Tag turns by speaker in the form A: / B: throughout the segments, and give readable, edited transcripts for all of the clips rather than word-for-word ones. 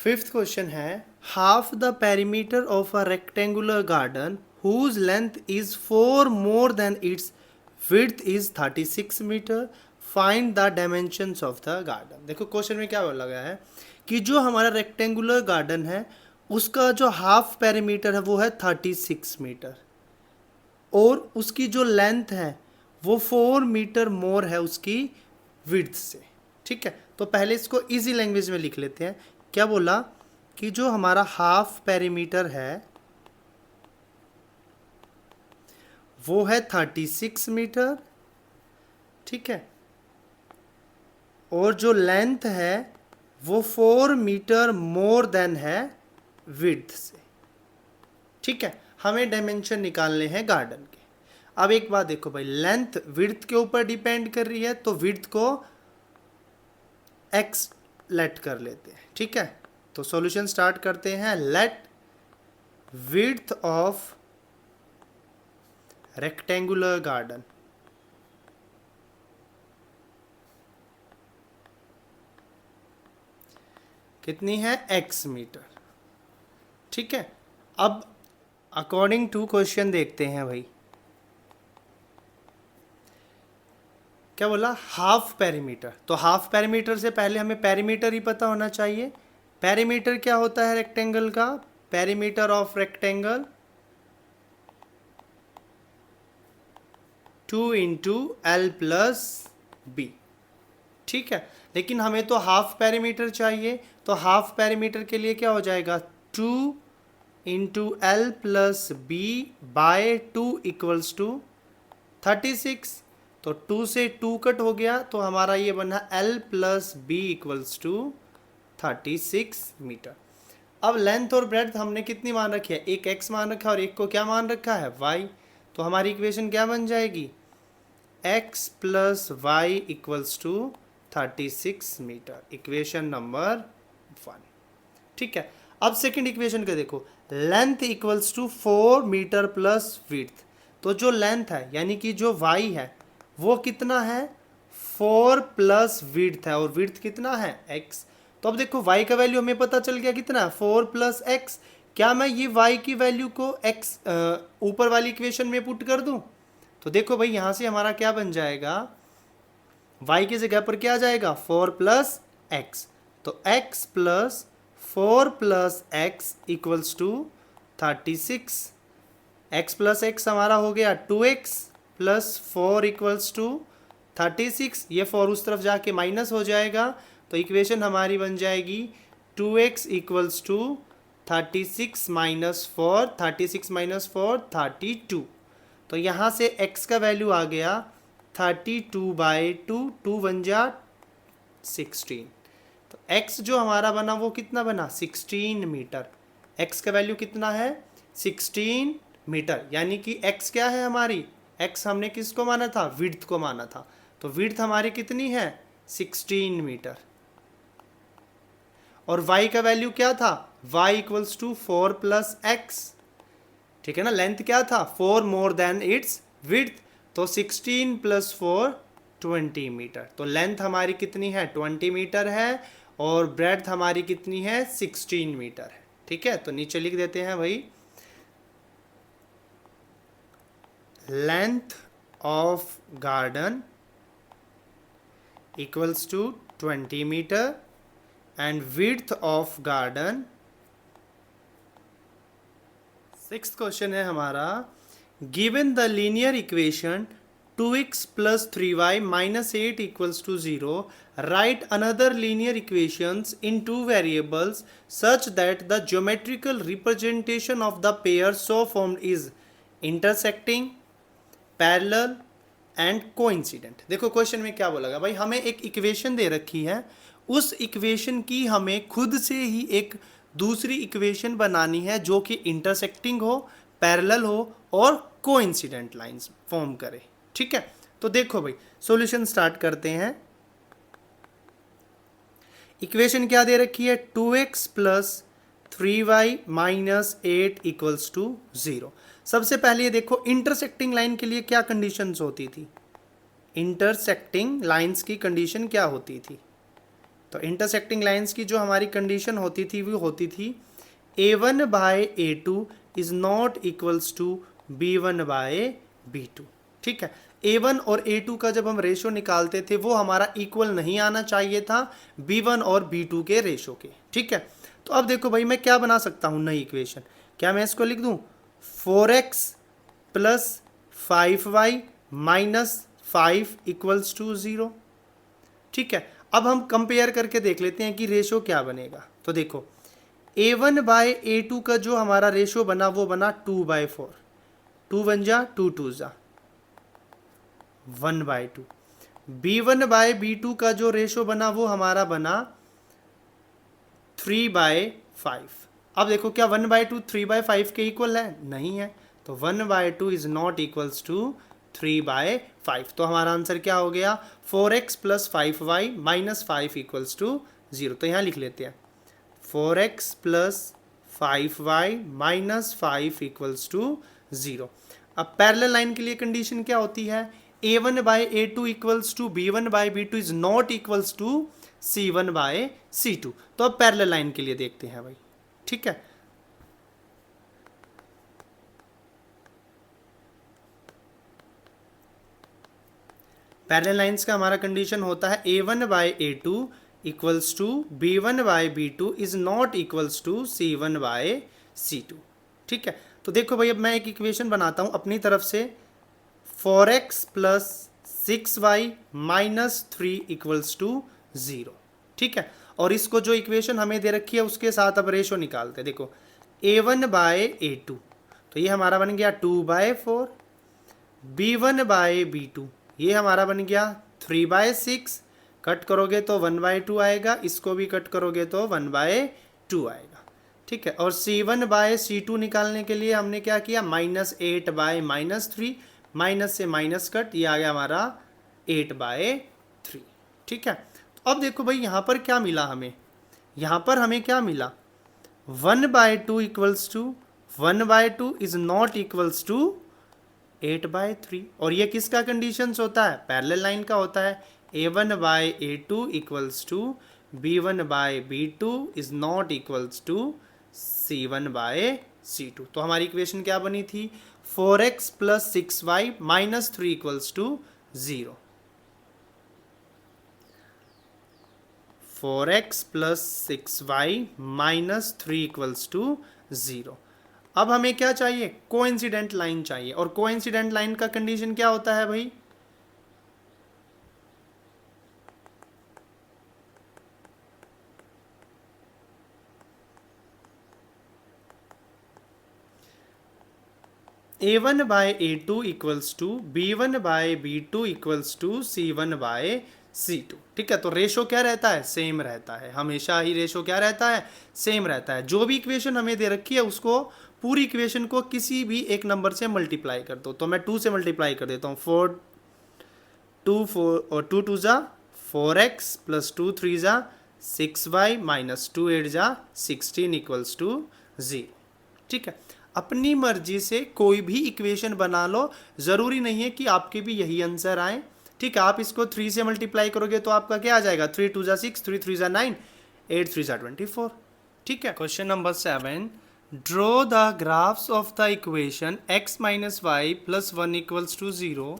A: Fifth question है half the perimeter of a rectangular garden whose length is 4 more than its width is 36 metre find the dimensions of the garden. देखो question में क्या बोला गया है कि जो हमारा रेक्टेंगुलर गार्डन है उसका जो हाफ पेरीमीटर है वो है 36 मीटर और उसकी जो लेंथ है वो 4 मीटर मोर है उसकी विड्थ से। ठीक है, तो पहले इसको इजी लैंग्वेज में लिख लेते हैं। क्या बोला कि जो हमारा हाफ पेरीमीटर है वो है 36 मीटर, ठीक है, और जो लेंथ है वो 4 मीटर मोर देन है विड्थ से। ठीक है, हमें डायमेंशन निकालने हैं गार्डन के। अब एक बात देखो भाई, लेंथ विड्थ के ऊपर डिपेंड कर रही है तो विड्थ को एक्स लेट कर लेते हैं। ठीक है, तो सॉल्यूशन स्टार्ट करते हैं। Let width of rectangular garden कितनी है, x मीटर। ठीक है, अब अकॉर्डिंग टू क्वेश्चन देखते हैं भाई, क्या बोला, हाफ पेरीमीटर। तो हाफ पेरीमीटर से पहले हमें पेरीमीटर ही पता होना चाहिए। पेरीमीटर क्या होता है रेक्टेंगल का, perimeter of rectangle 2 into L plus B. ठीक है, लेकिन हमें तो हाफ पेरीमीटर चाहिए, तो हाफ पेरीमीटर के लिए क्या हो जाएगा, 2 into L plus B by 2 equals to 36। तो 2 से 2 कट हो गया तो हमारा ये बना L plus B equals to 36 metre. अब लेंथ और ब्रेड्थ हमने कितनी मान रखी है, एक x मान रखा है और एक को क्या मान रखा है, y। तो हमारी इक्वेशन क्या बन जाएगी, x plus y equals to 36 metre, equation number 1। ठीक है, अब सेकंड इक्वेशन का देखो, length equals to 4 metre plus width. तो जो लेंथ है यानी कि जो y है वो कितना है, 4 प्लस विड्थ है, और विड्थ कितना है, x। तो अब देखो y का वैल्यू हमें पता चल गया कितना, 4 प्लस एक्स। क्या मैं ये y की वैल्यू को x ऊपर वाली इक्वेशन में पुट कर दूं, तो देखो भाई यहाँ से हमारा क्या बन जाएगा, y की जगह पर क्या आ जाएगा, 4 प्लस एक्स। तो x plus 4 plus x equals to 36। x plus x हमारा हो गया 2x प्लस 4 इक्वल्स टू 36। ये 4 उस तरफ जाके माइनस हो जाएगा, तो इक्वेशन हमारी बन जाएगी 2x equals to 36 minus 4, 36 minus 4 32। तो यहाँ से x का वैल्यू आ गया 32/2, 2 बन जा 16। तो x जो हमारा बना वो कितना बना, 16 मीटर। x का वैल्यू कितना है, 16 मीटर, यानी कि x क्या है हमारी, x हमने किसको माना था, विड्थ को माना था। तो विड्थ हमारी कितनी है, 16 मीटर। और y का वैल्यू क्या था, y equals to 4 plus x. ठीक है ना, लेंथ क्या था, 4 मोर देन इट्स विड्थ, तो 16 प्लस 4 20 मीटर। तो लेंथ हमारी कितनी है, 20 मीटर है, और ब्रेड्थ हमारी कितनी है, 16 मीटर है। ठीक है, तो नीचे लिख देते हैं भाई, length of garden equals to 20 metre and width of garden. Sixth question है हमारा, given the linear equation 2x plus 3y minus 8 equals to 0, right another linear equations in 2 variables such that the geometrical representation of the pair so formed is intersecting, parallel and coincident. देखो question में क्या बोला गया भाई, हमें एक equation दे रखी है, उस इक्वेशन की हमें खुद से ही एक दूसरी इक्वेशन बनानी है जो कि इंटरसेक्टिंग हो, पैरेलल हो और कोइंसिडेंट लाइंस फॉर्म करे। ठीक है, तो देखो भाई सॉल्यूशन स्टार्ट करते हैं। इक्वेशन क्या दे रखी है, 2x plus 3y minus 8 equals to 0। सबसे पहले ये देखो इंटरसेक्टिंग लाइन के लिए क्या कंडीशंस होती थी, इंटरसेक्टिंग लाइंस की कंडीशन क्या होती थी, तो इंटरसेक्टिंग लाइंस की जो हमारी कंडीशन होती थी वो होती थी A1 by A2 is not equals to B1 by B2। ठीक है, A1 और A2 का जब हम रेशो निकालते थे वो हमारा इक्वल नहीं आना चाहिए था B1 और B2 के रेशो के। ठीक है, तो अब देखो भाई मैं क्या बना सकता हूँ नई इक्वेशन, क्या मैं इसको लिख दूँ 4x plus 5y minus 5 equals to 0। ठीक है, अब हम कंपेयर करके देख लेते हैं कि रेशो क्या बनेगा। तो देखो A1 बाय A2 का जो हमारा रेशो बना वो बना 2/4, 2 बन जा 2 2 जा 1/2। B1 बाय B2 का जो रेशो बना वो हमारा बना 3/5। अब देखो क्या 1/2 3/5 के इक्वल है? नहीं है, तो 1/2 इज नॉट इक्वल्स टू 3/5। तो हमारा आंसर क्या हो गया 4x plus 5y minus 5 equals to 0। तो यहाँ लिख लेते हैं 4x plus 5y minus 5 equals to 0। अब पैरेलल लाइन के लिए कंडीशन क्या होती है A1 by A2 equals to B1 by B2 is not equals to C1 by C2। तो अब पैरेलल लाइन के लिए देखते हैं भाई। ठीक है, पैरेलल लाइंस का हमारा कंडीशन होता है A1 by A2 equals to B1 by B2 is not equals to C1 by C2। ठीक है, तो देखो भाई अब मैं एक इक्वेशन बनाता हूँ अपनी तरफ से 4x plus 6y minus 3 equals to 0। ठीक है, और इसको जो इक्वेशन हमें दे रखी है उसके साथ अब रेशो निकालते हैं। देखो A1 बाय A2 तो ये हमारा बन गया 2/4, B1 बाय B2 ये हमारा बन गया 3/6, कट करोगे तो 1/2 आएगा, इसको भी कट करोगे तो 1/2 आएगा। ठीक है, और C1 बाय C2 निकालने के लिए हमने क्या किया -8 बाय -3, माइनस से माइनस कट, ये आ गया हमारा 8/3। ठीक है, तो अब देखो भाई यहाँ पर क्या मिला हमें, यहाँ पर हमें क्या मिला 1/2 equals to 1/2 is not equals to 8/3। और ये किसका कंडीशंस होता है? पैरेलल लाइन का होता है। A1 by A2 equals to B1 by B2 is not equals to C1 by C2। तो हमारी इक्वेशन क्या बनी थी 4x plus 6y minus 3 equals to 0। 4x plus 6y minus 3 equals to 0। अब हमें क्या चाहिए कोइंसिडेंट लाइन चाहिए, और कोइंसिडेंट लाइन का कंडीशन क्या होता है भाई A1 by A2 equals to B1 by B2 equals to C1 by C2। ठीक है, तो रेशो क्या रहता है सेम रहता है, हमेशा ही रेशो क्या रहता है सेम रहता है। जो भी इक्वेशन हमें दे रखी है उसको पूरी इक्वेशन को किसी भी एक नंबर से मल्टीप्लाई कर दो। तो मैं 2 से मल्टीप्लाई कर देता हूँ 4 और 2 2 जा 4x प्लस 2 3 जा 6y माइनस 2 8 जा 16 इक्वल्स टू 0। ठीक है, अपनी मर्जी से कोई भी इक्वेशन बना लो, ज़रूरी नहीं है कि आपके भी यही आंसर आए। ठीक है, आप इसको 3 से मल्टीप्लाई करोगे तो आपका क्या आ जाएगा 3 2 जा 6, 3 3 जा 9, 8 3 जा 24। ठीक है, question number 7 draw the graphs of the equation x minus y plus 1 equals to 0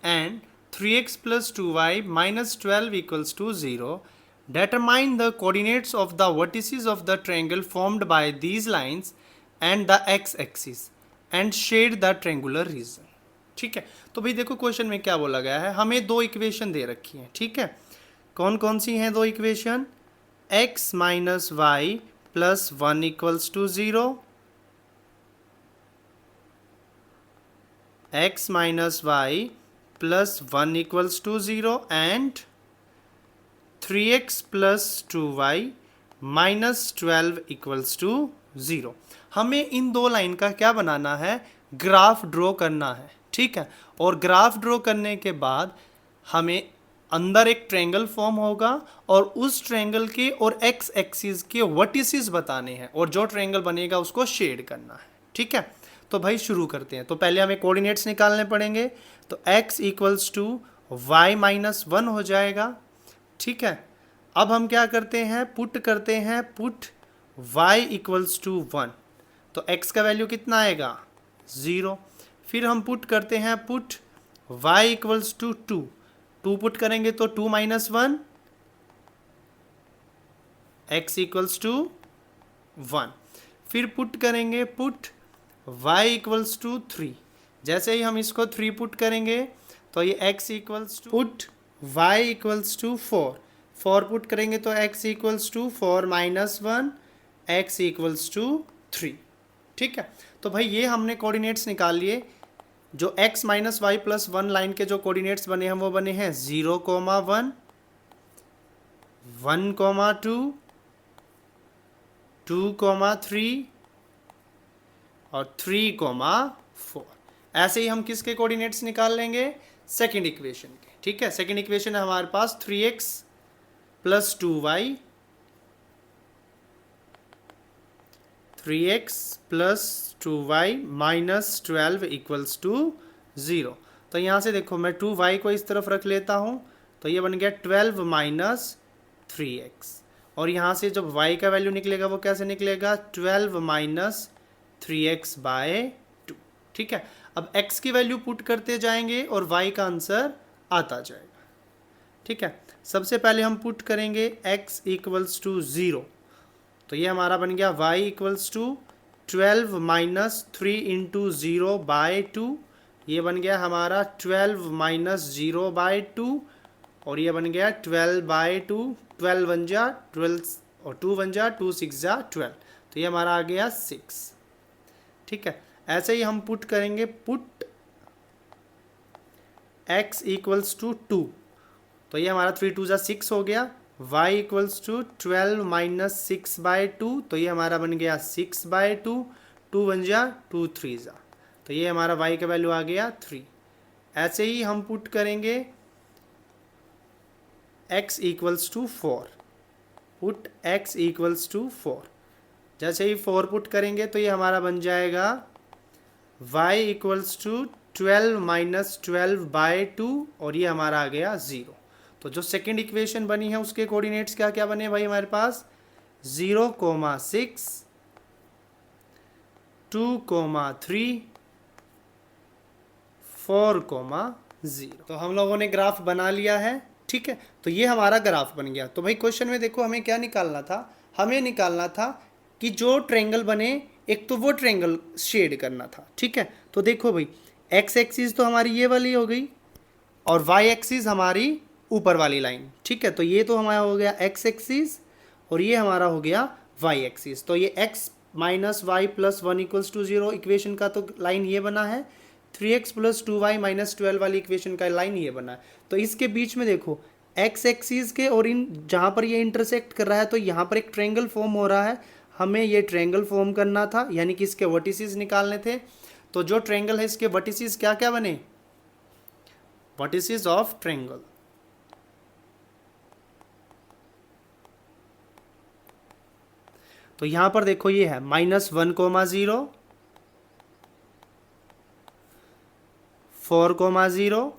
A: and 3x plus 2y minus 12 equals to 0। Determine the coordinates of the vertices of the triangle formed by these lines and the x-axis and shade the triangular region। ठीक है, तो भाई देखो question में क्या बोला गया है, हमें दो इक्वेशन दे रखी हैं। ठीक है, कौन कौन सी हैं दो equation x minus y plus 1 equals to 0, x minus y plus 1 equals to 0 and 3x plus 2y minus 12 equals to 0। हमें इन दो लाइन का क्या बनाना है ग्राफ ड्रॉ करना है। ठीक है, और ग्राफ ड्रॉ करने के बाद हमें अंदर एक ट्रायंगल फॉर्म होगा और उस ट्रायंगल के और एक्स एक्सिस के वर्टिसेस बताने हैं और जो ट्रायंगल बनेगा उसको शेड करना है। ठीक है, तो भाई शुरू करते हैं। तो पहले हमें कोऑर्डिनेट्स निकालने पड़ेंगे, तो x equals to y minus 1 हो जाएगा। ठीक है, अब हम क्या करते हैं, पुट करते हैं, पुट y इक्वल्स टू 1, तो x का वैल्यू कितना आएगा 0। फिर हम पुट करते हैं, put y equals to 2, 2 put करेंगे तो 2 माइनस 1, x इक्वल्स टू 1। फिर पुट करेंगे, पुट y इक्वल्स टू 3, जैसे ही हम इसको 3 पुट करेंगे तो ये x equals to, put y equals to 4, 4 put करेंगे तो x equals to 4 minus 1, x equals to 3। ठीक है, तो भाई ये हमने कोऑर्डिनेट्स निकाल लिए। जो x minus y plus 1 line के जो कोऑर्डिनेट्स बने हैं वो बने हैं 0,1, 1,2, 2,3 और 3,4। ऐसे ही हम किसके कोऑर्डिनेट्स निकाल लेंगे, सेकंड इक्वेशन के। ठीक है, सेकंड इक्वेशन है हमारे पास 3x plus 2y, 3x plus 2y minus 12 equals to 0। तो यहाँ से देखो मैं 2y को इस तरफ रख लेता हूँ, तो ये बन गया 12 माइनस 3x, और यहाँ से जब y का वैल्यू निकलेगा वो कैसे निकलेगा, 12 माइनस 3x बाय 2। ठीक है, अब x की वैल्यू पुट करते जाएंगे और y का आंसर आता जाएगा। ठीक है, सबसे पहले हम पुट करेंगे x इक्वल्स टू 0, तो ये हमारा बन गया y equals to 12 minus 3 into 0 by 2, ये बन गया हमारा 12 माइनस 0 बाय 2, और ये बन गया 12 बाय 2, 12 वन जा 12 और 2 वन जा 2, 6 जा 12, तो ये हमारा आ गया 6। ठीक है, ऐसे ही हम पुट करेंगे, पुट x इक्वल्स टू 2, तो ये हमारा 3 2 जा 6 हो गया, y equals to 12 minus 6 by 2, तो ये हमारा बन गया 6 बाय 2, 2 वन जा 2 3 जा, तो ये हमारा y का वैल्यू आ गया 3। ऐसे ही हम पुट करेंगे x equals to 4, put x equals to 4, जैसे ही 4 पुट करेंगे तो ये हमारा बन जाएगा y equals to 12 minus 12 by 2, और ये हमारा आ गया 0। तो जो सेकंड इक्वेशन बनी है उसके कोऑर्डिनेट्स क्या क्या बने भाई हमारे पास, 0,6, 2,3, 4,0। तो हम लोगों ने ग्राफ बना लिया है। ठीक है, तो ये हमारा ग्राफ बन गया। तो भाई क्वेश्चन में देखो हमें क्या निकालना था, हमें निकालना था कि जो ट्रायंगल बने, एक तो वो ट्रायंगल शेड करना था। ठीक है, तो देखो भाई x एक्सिस तो हमारी ये वाली हो गई और y एक्सिस हमारी ऊपर वाली लाइन। ठीक है, तो ये तो हमारा हो गया x एक्सिस और ये हमारा हो गया y एक्सिस। तो ये x minus y plus 1 equals to 0 equation का तो लाइन ये बना है, 3x प्लस 2y माइनस 12 वाली इक्वेशन का लाइन ये बना है। तो इसके बीच में देखो x एक्सिस के और इन जहाँ पर ये इंटरसेक्ट कर रहा है तो यहाँ पर एक ट्रायंगल फॉर्म हो रहा है, हमें ये ट्रायंगल फॉर्म करना था, यानी कि इसके वर्टिसेस निकालने थे। तो जो ट्रायंगल है इसके वर्टिसेस क्या क्या बने, वर्टिसेस ऑफ ट्रायंगल। तो यहाँ पर देखो ये है -1,0, 4,0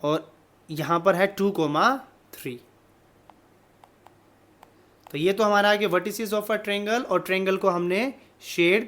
A: और यहाँ पर है 2,3। तो ये तो हमारा आगे वर्टिसेस ऑफ अ ट्रायंगल और ट्रायंगल को हमने शेड